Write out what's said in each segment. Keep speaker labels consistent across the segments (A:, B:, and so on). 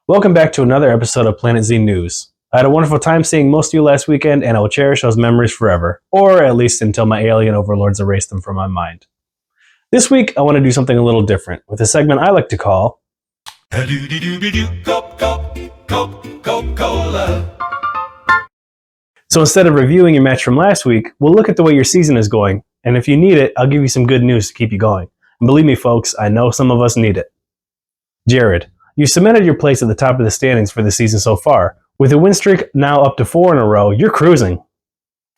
A: Welcome back to another episode of Planet Z News. I had a wonderful time seeing most of you last weekend, and I will cherish those memories forever, or at least until my alien overlords erase them from my mind. This week, I want to do something a little different, with a segment I like to call Coca-Cola. So instead of reviewing your match from last week, we'll look at the way your season is going, and if you need it, I'll give you some good news to keep you going. And believe me, folks, I know some of us need it. Jared, you cemented your place at the top of the standings for the season so far. With a win streak now up to 4 in a row, you're cruising.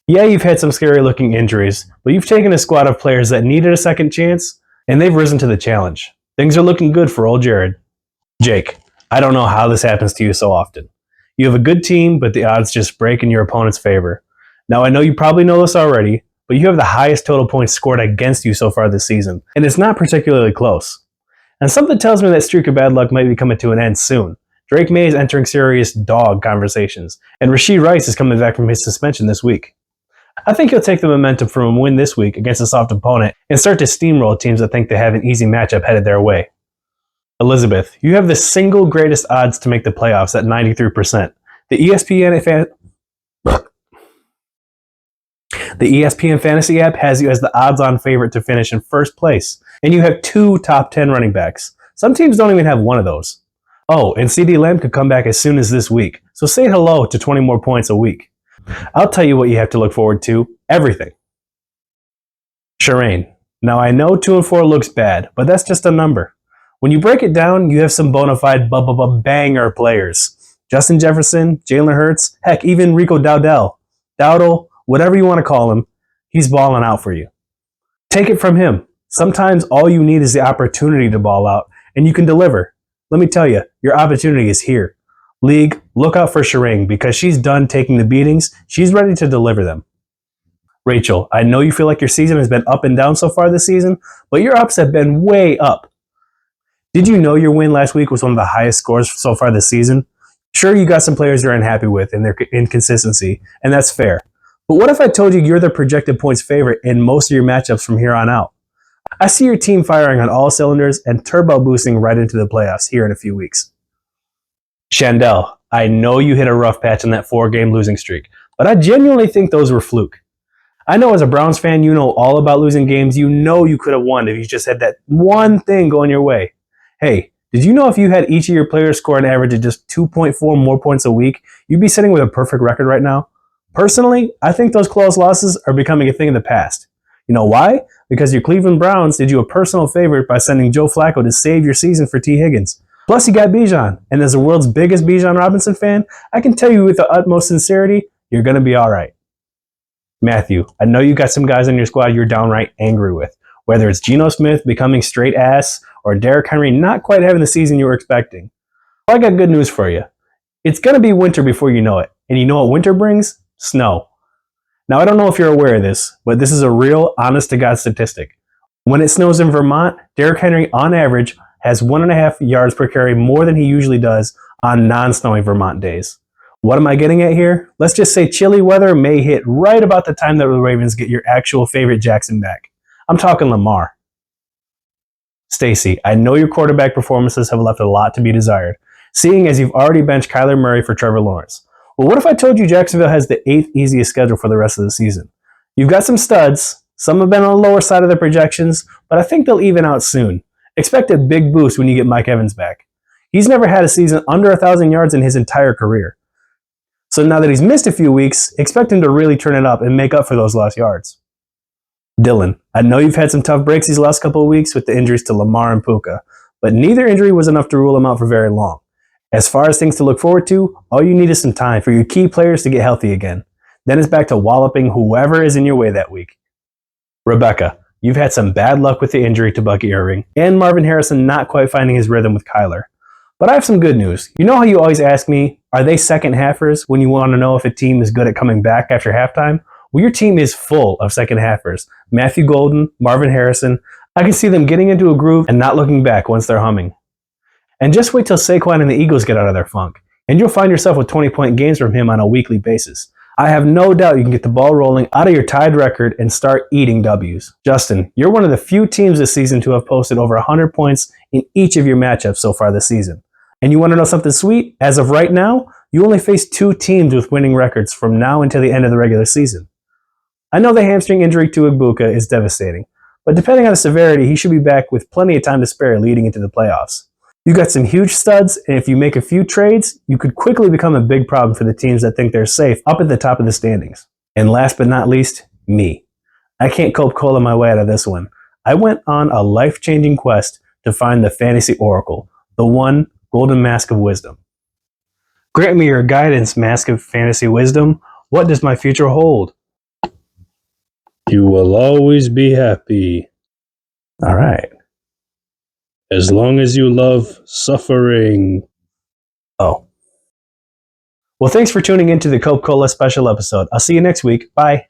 A: Yeah, you've had some scary-looking injuries, but you've taken a squad of players that needed a second chance, and they've risen to the challenge. Things are looking good for old Jared. Jake, I don't know how this happens to you so often. You have a good team, but the odds just break in your opponent's favor. Now, I know you probably know this already, but you have the highest total points scored against you so far this season, and it's not particularly close. And something tells me that streak of bad luck might be coming to an end soon. Drake May is entering serious dog conversations, and Rashee Rice is coming back from his suspension this week. I think he'll take the momentum from a win this week against a soft opponent and start to steamroll teams that think they have an easy matchup headed their way. Elizabeth, you have the single greatest odds to make the playoffs at 93%. The ESPN Fantasy app has you as the odds-on favorite to finish in first place, and you have 2 top 10 running backs. Some teams don't even have one of those. Oh, and CeeDee Lamb could come back as soon as this week, so say hello to 20 more points a week. I'll tell you what you have to look forward to. Everything. Shireen. Now I know 2-4 looks bad, but that's just a number. When you break it down, you have some bona fide banger players. Justin Jefferson, Jalen Hurts, heck, even Rico Dowdle, whatever you want to call him, he's balling out for you. Take it from him. Sometimes all you need is the opportunity to ball out, and you can deliver. Let me tell you, your opportunity is here. League, look out for Shireen because she's done taking the beatings. She's ready to deliver them. Rachel, I know you feel like your season has been up and down so far this season, but your ups have been way up. Did you know your win last week was one of the highest scores so far this season? Sure, you got some players you're unhappy with and their inconsistency, and that's fair. But what if I told you you're the projected points favorite in most of your matchups from here on out? I see your team firing on all cylinders and turbo boosting right into the playoffs here in a few weeks. Chandel, I know you hit a rough patch in that 4-game losing streak, but I genuinely think those were fluke. I know as a Browns fan, you know all about losing games. You know you could have won if you just had that one thing going your way. Hey, did you know if you had each of your players score an average of just 2.4 more points a week, you'd be sitting with a perfect record right now? Personally, I think those close losses are becoming a thing of the past. You know why? Because your Cleveland Browns did you a personal favor by sending Joe Flacco to save your season for T. Higgins. Plus, you got Bijan, and as the world's biggest Bijan Robinson fan, I can tell you with the utmost sincerity, you're going to be all right. Matthew, I know you got some guys on your squad you're downright angry with, whether it's Geno Smith becoming straight ass or Derrick Henry not quite having the season you were expecting. Well, I got good news for you. It's going to be winter before you know it, and you know what winter brings? Snow. Now, I don't know if you're aware of this, but this is a real, honest-to-God statistic. When it snows in Vermont, Derrick Henry, on average, has 1.5 yards per carry more than he usually does on non-snowy Vermont days. What am I getting at here? Let's just say chilly weather may hit right about the time that the Ravens get your actual favorite Jackson back. I'm talking Lamar. Stacy, I know your quarterback performances have left a lot to be desired, seeing as you've already benched Kyler Murray for Trevor Lawrence. Well, what if I told you Jacksonville has the 8th easiest schedule for the rest of the season? You've got some studs. Some have been on the lower side of the projections, but I think they'll even out soon. Expect a big boost when you get Mike Evans back. He's never had a season under 1,000 yards in his entire career. So now that he's missed a few weeks, expect him to really turn it up and make up for those lost yards. Dylan, I know you've had some tough breaks these last couple of weeks with the injuries to Lamar and Puka, but neither injury was enough to rule him out for very long. As far as things to look forward to, all you need is some time for your key players to get healthy again. Then it's back to walloping whoever is in your way that week. Rebecca, you've had some bad luck with the injury to Bucky Irving and Marvin Harrison not quite finding his rhythm with Kyler. But I have some good news. You know how you always ask me, are they second halfers when you want to know if a team is good at coming back after halftime? Well, your team is full of second halfers. Matthew Golden, Marvin Harrison. I can see them getting into a groove and not looking back once they're humming. And just wait till Saquon and the Eagles get out of their funk, and you'll find yourself with 20-point games from him on a weekly basis. I have no doubt you can get the ball rolling out of your tied record and start eating W's. Justin, you're one of the few teams this season to have posted over 100 points in each of your matchups so far this season. And you want to know something sweet? As of right now, you only face 2 teams with winning records from now until the end of the regular season. I know the hamstring injury to Ibuka is devastating, but depending on the severity, he should be back with plenty of time to spare leading into the playoffs. You got some huge studs, and if you make a few trades, you could quickly become a big problem for the teams that think they're safe up at the top of the standings. And last but not least, me. I can't Coca-Cola my way out of this one. I went on a life-changing quest to find the fantasy oracle, the one golden mask of wisdom. Grant me your guidance, mask of fantasy wisdom. What does my future hold?
B: You will always be happy.
A: All right.
B: As long as you love suffering.
A: Oh. Well, thanks for tuning into the Coca-Cola special episode. I'll see you next week. Bye.